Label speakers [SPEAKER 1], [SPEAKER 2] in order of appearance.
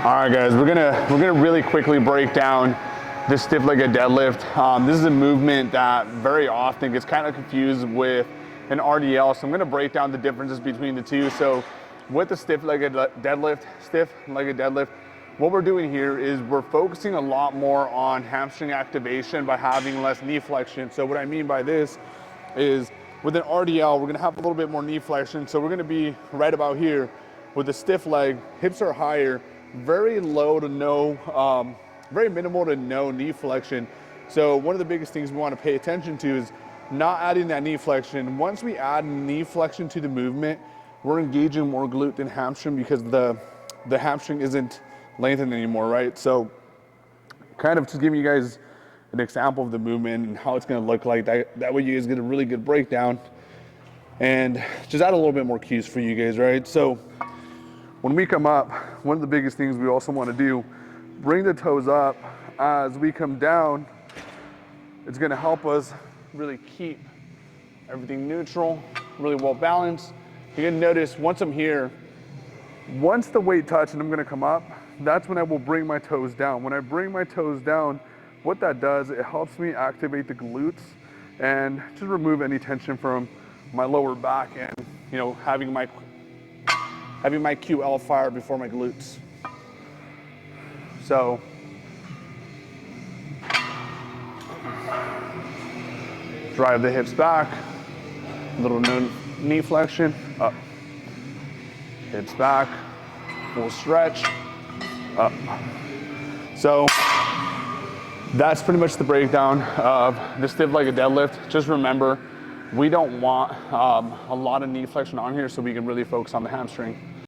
[SPEAKER 1] All right, guys, we're gonna really quickly break down this stiff-legged deadlift. This is a movement that very often gets kind of confused with an RDL, so I'm gonna break down the differences between the two. So with the stiff-legged deadlift, what we're doing here is we're focusing a lot more on hamstring activation by having less knee flexion. So what I mean by this is with an RDL, we're gonna have a little bit more knee flexion. So we're gonna be right about here. With a stiff leg, hips are higher, very low to no, very minimal to no knee flexion. So one of the biggest things we wanna pay attention to is not adding that knee flexion. Once we add knee flexion to the movement, we're engaging more glute than hamstring because the hamstring isn't lengthened anymore, right? So kind of just giving you guys an example of the movement and how it's gonna look like. That way you guys get a really good breakdown and just add a little bit more cues for you guys, right? So when we come up, one of the biggest things we also wanna do, bring the toes up. As we come down, it's gonna help us really keep everything neutral, really well balanced. You're gonna notice once I'm here, once the weight touches and I'm gonna come up, that's when I will bring my toes down. When I bring my toes down, what that does, it helps me activate the glutes and just remove any tension from my lower back and, you know, having my QL fire before my glutes. So, drive the hips back, little knee flexion, up. Hips back, full stretch, up. So that's pretty much the breakdown of the stiff-legged deadlift. Just remember, we don't want a lot of knee flexion on here so we can really focus on the hamstring.